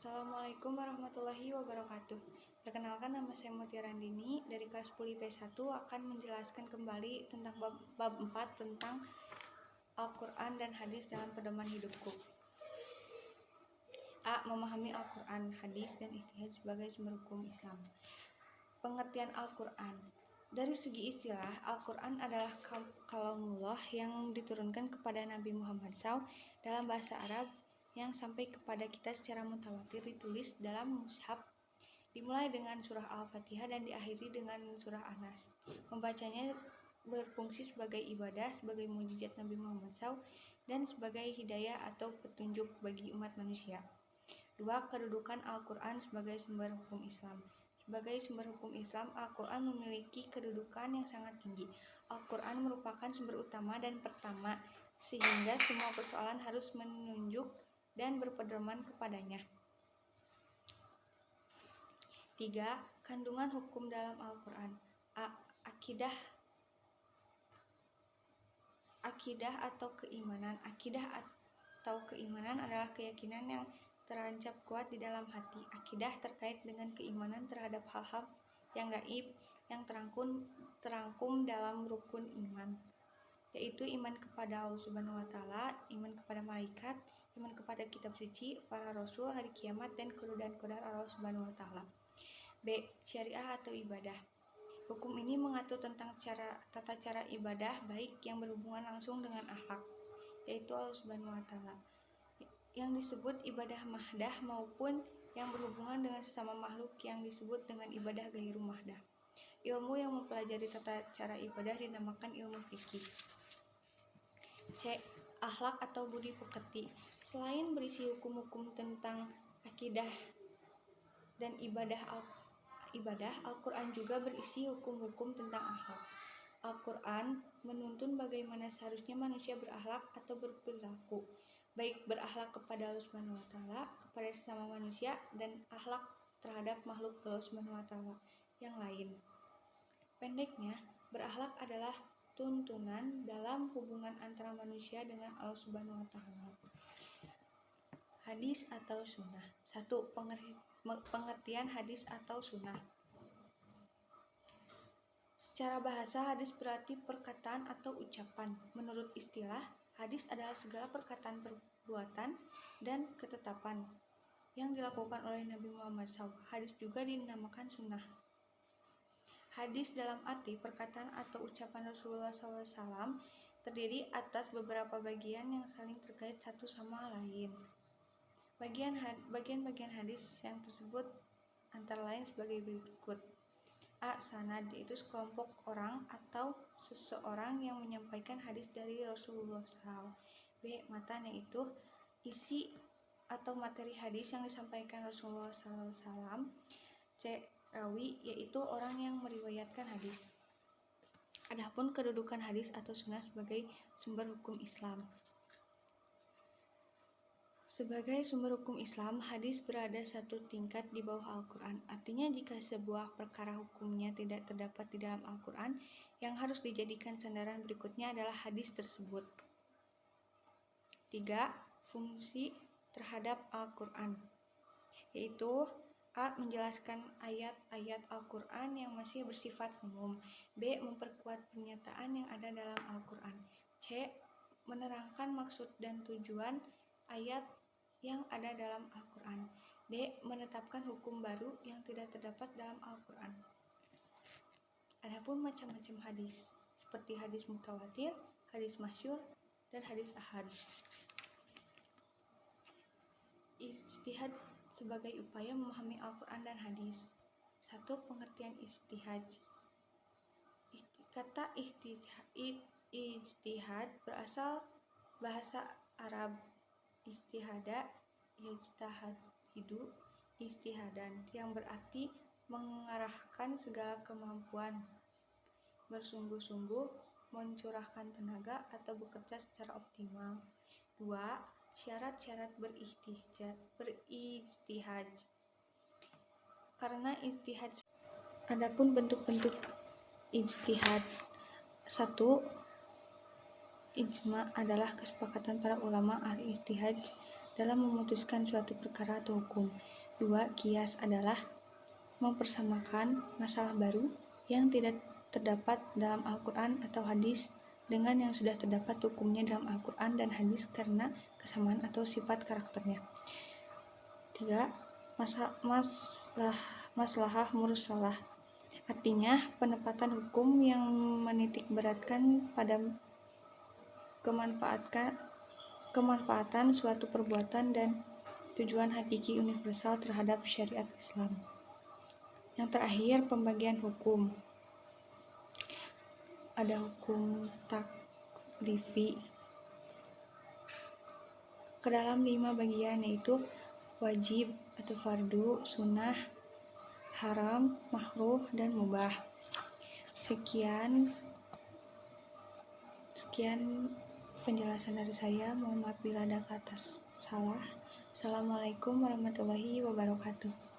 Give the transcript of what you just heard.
Assalamualaikum warahmatullahi wabarakatuh. Perkenalkan, nama saya Mutiara Randini dari kelas 10 IP1 akan menjelaskan kembali tentang bab 4 tentang Al-Quran dan hadis dalam pedoman hidupku. A. Memahami Al-Quran, hadis, dan ijtihad sebagai sumber hukum Islam. Pengertian Al-Quran. Dari segi istilah, Al-Quran adalah kalamullah yang diturunkan kepada Nabi Muhammad SAW dalam bahasa Arab yang sampai kepada kita secara mutawatir ditulis dalam mushaf, dimulai dengan surah Al-Fatihah dan diakhiri dengan surah An-Nas. Membacanya berfungsi sebagai ibadah, sebagai mukjizat Nabi Muhammad SAW, dan sebagai hidayah atau petunjuk bagi umat manusia. 2. Kedudukan Al-Quran sebagai sumber hukum Islam. Sebagai sumber hukum Islam, Al-Quran memiliki kedudukan yang sangat tinggi. Al-Quran merupakan sumber utama dan pertama, sehingga semua persoalan harus menunjuk dan berpedoman kepadanya. 3. Kandungan hukum dalam Al-Quran. A. Akidah atau keimanan. Akidah atau keimanan adalah keyakinan yang terancap kuat di dalam hati. Akidah terkait dengan keimanan terhadap hal-hal yang gaib yang terangkum dalam rukun iman, yaitu iman kepada Allah Subhanahu wa Ta'ala, iman kepada malaikat, iman kepada kitab suci, para rasul, hari kiamat, dan qadar Allah Subhanahu wa Ta'ala. B. Syariah atau ibadah. Hukum ini mengatur tentang tata cara ibadah baik yang berhubungan langsung dengan akhlak, yaitu Allah Subhanahu wa Ta'ala, yang disebut ibadah mahdah, maupun yang berhubungan dengan sesama makhluk yang disebut dengan ibadah ghairu mahdah. Ilmu yang mempelajari tata cara ibadah dinamakan ilmu fikih. C. Akhlak atau budi pekerti. Selain berisi hukum-hukum tentang akidah dan ibadah, Al-Quran juga berisi hukum-hukum tentang akhlak. Al-Quran menuntun bagaimana seharusnya manusia berakhlak atau berperilaku, baik berakhlak kepada Allah Subhanahu wa Ta'ala, kepada sesama manusia, dan akhlak terhadap makhluk Allah Subhanahu wa Ta'ala yang lain. Pendeknya, berakhlak adalah tuntunan dalam hubungan antara manusia dengan Allah Subhanahu wa Ta'ala. Hadis atau sunnah. 1. Pengertian hadis atau sunnah. Secara bahasa, hadis berarti perkataan atau ucapan. Menurut istilah, hadis adalah segala perkataan, perbuatan, dan ketetapan yang dilakukan oleh Nabi Muhammad SAW. Hadis juga dinamakan sunnah. Hadis dalam arti perkataan atau ucapan Rasulullah SAW terdiri atas beberapa bagian yang saling terkait satu sama lain. Bagian-bagian hadis yang tersebut antara lain sebagai berikut. A. Sanad, yaitu sekelompok orang atau seseorang yang menyampaikan hadis dari Rasulullah SAW. B. Matan, yaitu isi atau materi hadis yang disampaikan Rasulullah SAW. C. Rawi, yaitu orang yang meriwayatkan hadis. Adapun kedudukan hadis atau sunnah sebagai sumber hukum Islam. Sebagai sumber hukum Islam, hadis berada satu tingkat di bawah Al-Quran. Artinya, jika sebuah perkara hukumnya tidak terdapat di dalam Al-Quran, yang harus dijadikan sandaran berikutnya adalah hadis tersebut. 3. Fungsi terhadap Al-Quran, yaitu A. Menjelaskan ayat-ayat Al-Quran yang masih bersifat umum. B. Memperkuat pernyataan yang ada dalam Al-Quran. C. Menerangkan maksud dan tujuan ayat yang ada dalam Al-Quran. D. Menetapkan hukum baru yang tidak terdapat dalam Al-Quran. Adapun macam-macam hadis, seperti hadis mutawatir, hadis masyhur, dan hadis ahad. Ijtihad sebagai upaya memahami Al-Quran dan hadis. 1. Pengertian ijtihad. Kata ijtihad berasal bahasa Arab ijtihada, yajtahidu, ijtihadan, yang berarti mengarahkan segala kemampuan, bersungguh-sungguh, mencurahkan tenaga, atau bekerja secara optimal. 2. Syarat-syarat berijtihad. Karena ijtihad. Adapun bentuk-bentuk ijtihad. 1. Ijma adalah kesepakatan para ulama ahli ijtihad dalam memutuskan suatu perkara atau hukum. 2. Qiyas adalah mempersamakan masalah baru yang tidak terdapat dalam Al-Quran atau hadis dengan yang sudah terdapat hukumnya dalam Al-Quran dan hadis karena kesamaan atau sifat karakternya. 3. Maslahah mursalah, artinya penempatan hukum yang menitik beratkan pada kemanfaatan suatu perbuatan dan tujuan hakiki universal terhadap syariat Islam. Yang terakhir, pembagian hukum. Ada hukum taklifi ke dalam 5 bagian, yaitu wajib atau fardu, sunnah, haram, makruh, dan mubah. Sekian penjelasan dari saya. Mohon maaf bila ada kata salah. Assalamualaikum warahmatullahi wabarakatuh.